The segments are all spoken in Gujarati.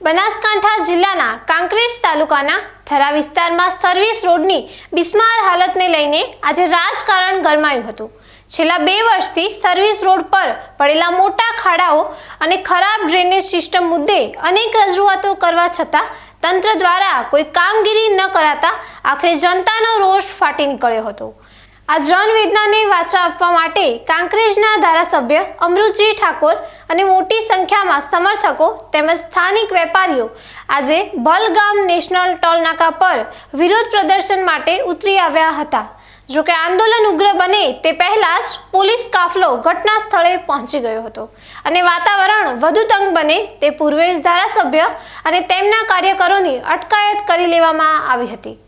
બનાસકાંઠા જિલ્લાના કાંકરેજ તાલુકાના થરા વિસ્તારમાં સર્વિસ રોડની બિસ્માર હાલતને લઈને આજે રાજકારણ ગરમાયું હતું। છેલ્લા 2 વર્ષથી સર્વિસ રોડ પર પડેલા મોટા ખાડાઓ અને ખરાબ ડ્રેનેજ સિસ્ટમ મુદ્દે અનેક રજૂઆતો કરવા છતાં તંત્ર દ્વારા કોઈ કામગીરી ન કરાતા આખરે જનતાનો રોષ ફાટી નીકળ્યો હતો। આ જનવેદનાને વાચા આપવા માટે કાંકરેજના ધારાસભ્ય અમૃતજી ઠાકોર અને મોટી સંખ્યામાં સમર્થકો તેમજ સ્થાનિક વેપારીઓ આજે બલગામ નેશનલ ટોલ નાકા પર વિરોધ પ્રદર્શન માટે ઉતરી આવ્યા હતા। જો કે આંદોલન ઉગ્ર બને તે પહેલા જ પોલીસ કાફલો ઘટના સ્થળે પહોંચી ગયો હતો અને વાતાવરણ વધુ તંગ બને તે પૂર્વે ધારાસભ્ય અને તેમના કાર્યકરોની અટકાયત કરી લેવામાં આવી હતી।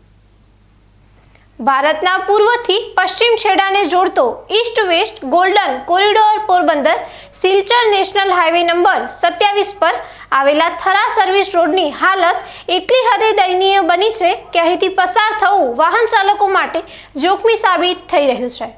ભારતના પૂર્વથી પશ્ચિમ છેડાને જોડતો east west golden corridor Porbandar Silchar national highway number 27 પર આવેલા થરા સર્વિસ રોડની હાલત એટલી હદે દયનીય બની છે કે અહીંથી પસાર થવું વાહન ચાલકો માટે જોખમી સાબિત થઈ રહ્યું છે।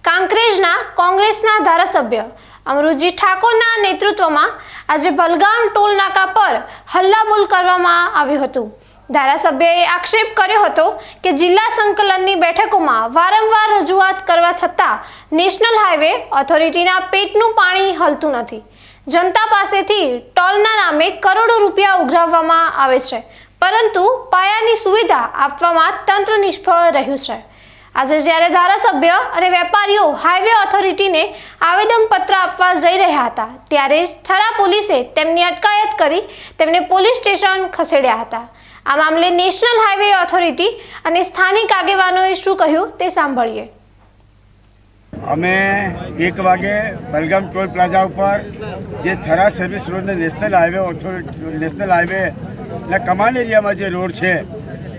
કાંકરેજના કોંગ્રેસના ધારાસભ્ય અમૃતજી ઠાકોરના નેતૃત્વમાં આજે બલગામ ટોલ નાકા પર હલ્લાબોલ કરવામાં આવ્યું હતું। ધારાસભ્યએ આક્ષેપ કર્યો હતો કે જિલ્લા સંકલનની બેઠકોમાં વારંવાર રજૂઆત કરવા છતાં નેશનલ હાઈવે ઓથોરિટીના પેટનું પાણી હલતું નથી। જનતા પાસેથી ટોલના નામે કરોડો રૂપિયા ઉઘરાવવામાં આવે છે, પરંતુ પાયાની સુવિધા આપવામાં તંત્ર નિષ્ફળ રહ્યું છે। આજે જ્યારે ધારાસભ્ય અને વેપારીઓ હાઈવે ઓથોરિટીને આવેદનપત્ર આપવા જઈ રહ્યા હતા ત્યારે જ થરા પોલીસે તેમની અટકાયત કરી તેમને પોલીસ સ્ટેશન ખસેડ્યા હતા। આ મામલે નેશનલ હાઈવે ઓથોરિટી અને સ્થાનિક આગેવાનોએ શું કહ્યું તે સાંભળીએ। અમે 1 વાગે બલગામ ટોલ પ્લાઝા ઉપર જે થરા સર્વિસ રોડને નેશનલ હાઈવે એટલે કમાન એરિયામાં જે રોડ છે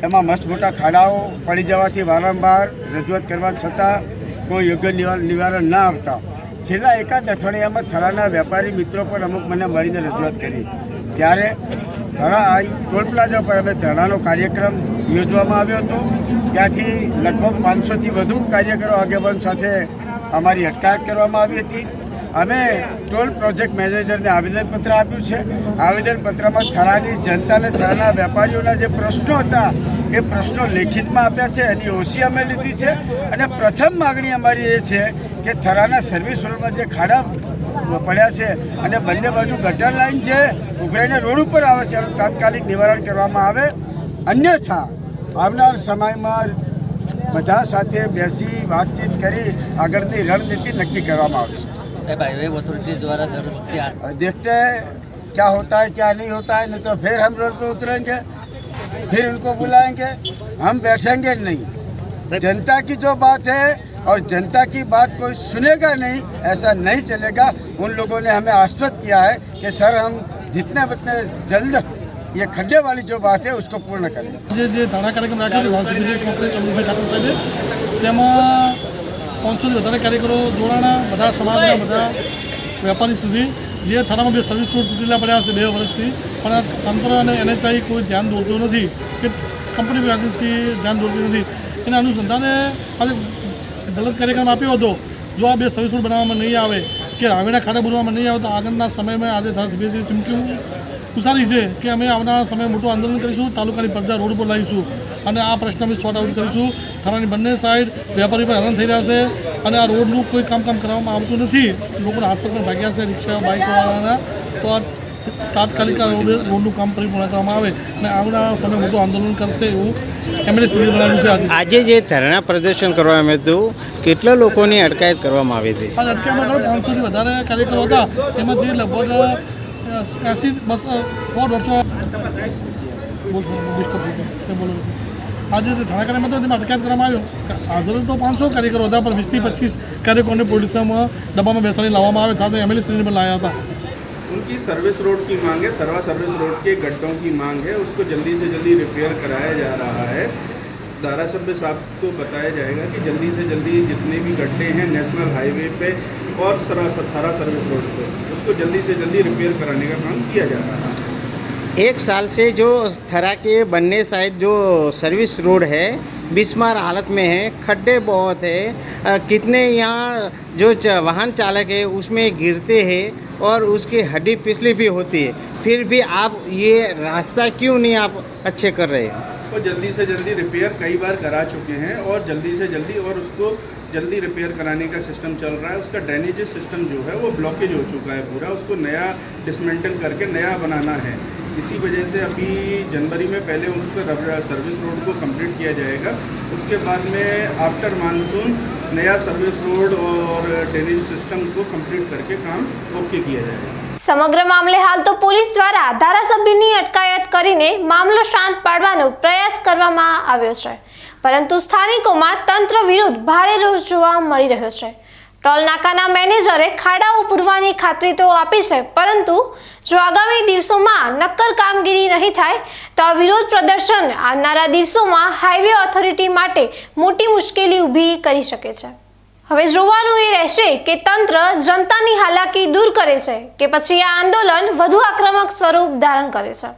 એમાં મસ્ત મોટા ખાડાઓ પડી જવાથી વારંવાર રજૂઆત કરવા છતાં કોઈ યોગ્ય નિવારણ ન આવતા છેલ્લા એકાદ અઠવાડિયામાં થરાના વેપારી મિત્રો પણ અમુક મને મળીને રજૂઆત કરી ત્યારે થરા ટોલ પ્લાઝા પર અમે ધરણાનો કાર્યક્રમ યોજવામાં આવ્યો હતો। ત્યાંથી લગભગ 500થી વધુ કાર્યકરો આગેવાન સાથે અમારી અટકાયત કરવામાં આવી હતી। અમે ટોલ પ્રોજેક્ટ મેનેજરને આવેદનપત્ર આપ્યું છે। આવેદનપત્રમાં થરાની જનતાને થરાના વેપારીઓના જે પ્રશ્નો હતા એ પ્રશ્નો લેખિતમાં આપ્યા છે, એની ઓછી અમે લીધી છે અને પ્રથમ માગણી અમારી એ છે કે થરાના સર્વિસ રોડમાં જે ખાડા પડ્યા છે અને બંને બાજુ ગટર લાઈન છે ઉભરાઈને રોડ ઉપર આવે છે એનું તાત્કાલિક નિવારણ કરવામાં આવે, અન્યથા આવનાર સમયમાં બધા સાથે બેસી વાતચીત કરી આગળની રણનીતિ નક્કી કરવામાં આવશે। साहब हाईवे अथॉरिटी द्वारा दर वक्त देखते हैं क्या होता है क्या नहीं होता है, नहीं तो फिर हम रोड पे उतरेंगे, फिर उनको बुलाएंगे, हम बैठेंगे नहीं। जनता की जो बात है और जनता की बात कोई सुनेगा नहीं, ऐसा नहीं चलेगा। उन लोगों ने हमें आश्वस्त किया है कि सर हम जितने जल्द ये खड्डे वाली जो बात है उसको पूर्ण करेंगे। જે ધારા કાર્યક્રમ રાખ્યો કોંગ્રેસ અમૃતભાઈ ઠાકોર સાહેબે તેમાં 500થી વધારે કાર્યકરો જોડાણા, બધા સમાજના બધા વેપારી સુધી જે થરામાં 2 સર્વિસ રોડ તૂટેલા પડ્યા છે 2 વર્ષથી, પણ આ તંત્ર અને NHI કોઈ ધ્યાન દોરતું નથી કે કંપની એજન્સી ધ્યાન દોરતી નથી। એના અનુસંધાને આજે જલદ કાર્યક્રમ આપ્યો હતો। જો આ 2 સર્વિસ રોડ બનાવવામાં નહીં આવે કે હાઈવેના ખાડા પૂરવામાં નહીં આવે તો આગળના સમયમાં આજે ધારાસભ્યશ્રી ચીમકી ઉસારી છે કે અમે આવનારા સમયે મોટું આંદોલન કરીશું, તાલુકાની પડદા રોડ પર લાવીશું અને આ પ્રશ્ન અમે સોર્ટ આઉટ કરીશું। થરાની બંને સાઈડ વેપારી પર હેરાન થઈ રહ્યા છે અને આ રોડનું કોઈ કામ કરવામાં આવતું નથી। લોકોના હાથ પગ ભાગ્યા છે, રિક્ષા બાઇકવાળાના, તો આ તાત્કાલિક રોડનું કામ પરિપૂર્ણ કરવામાં આવે અને આવનારા સમયે મોટું આંદોલન કરશે એવું એમએલએ શ્રી જણાવ્યું છે। આજે જે ધરણા પ્રદર્શન કરવામાં આવ્યું હતું, કેટલા લોકોની અટકાયત કરવામાં આવી હતી? આ અટકાયતમાં 500થી વધારે કાર્યકરો હતા, એમાંથી લગભગ 80-100 આજે થાણા કાર્યમાં તો તેમાં અટકાયત કરવામાં આવ્યો। આગળ તો 500 કાર્યકરો હતા, પણ 20થી 25 કાર્યકરોને પોલીસમાં ડબ્બામાં બેસાડી लावाમાં આવે था, एमएलए श्री पर लाया था। उनकी सर्विस रोड की मांग है, थरवा सर्विस रोड के गड्ढों की मांग है, उसको जल्दी से जल्दी रिपेयर कराया जा रहा है। धारासभ्य साहब को बताया जाएगा कि जल्दी से जल्दी जितने भी गड्ढे हैं नेशनल हाईवे पे और थरा सर्विस रोड पे उसको जल्दी से जल्दी रिपेयर कराने का काम किया जा रहा है। 1 साल से जो थरा के बनने साइड जो सर्विस रोड है बिस्मार हालत में है, खड्डे बहुत है, कितने यहाँ जो वाहन चालक है उसमें गिरते हैं और उसकी हड्डी पिछली भी होती है। फिर भी आप ये रास्ता क्यों नहीं आप अच्छे कर रहे हो? वो जल्दी से जल्दी रिपेयर कई बार करा चुके हैं और जल्दी से जल्दी और उसको जल्दी रिपेयर कराने का सिस्टम चल रहा है। उसका ड्रेनेज सिस्टम जो है वो ब्लॉकेज हो चुका है पूरा, उसको नया डिसमेंटल करके नया बनाना है। इसी वजह से अभी जनवरी में पहले उनसे सर्विस रोड को कंप्लीट किया जाएगा, उसके बाद में आफ्टर मानसून नया सर्विस रोड और ड्रेनेज सिस्टम को कंप्लीट करके काम ओके किया जाएगा। સમગ્ર મામલે હાલ તો પોલીસ દ્વારા ધારાસભ્યની અટકાયત કરીને મામલો શાંત પાડવાનો પ્રયાસ કરવામાં આવ્યો છે, પરંતુ સ્થાનિકોમાં તંત્ર વિરુદ્ધ ભારે રોષ જોવા મળી રહ્યો છે। ટોલ નાકાના મેનેજરે ખાડાઓ પૂરવાની ખાતરી તો આપી છે, પરંતુ જો આગામી દિવસોમાં નક્કર કામગીરી નહીં થાય તો આ વિરોધ પ્રદર્શન આવનારા દિવસોમાં હાઈવે ઓથોરિટી માટે મોટી મુશ્કેલી ઊભી કરી શકે છે। હવે જોવાનું એ રહેશે કે તંત્ર જનતાની હાલાકી દૂર કરે છે કે પછી આ આંદોલન વધુ આક્રમક સ્વરૂપ ધારણ કરે છે।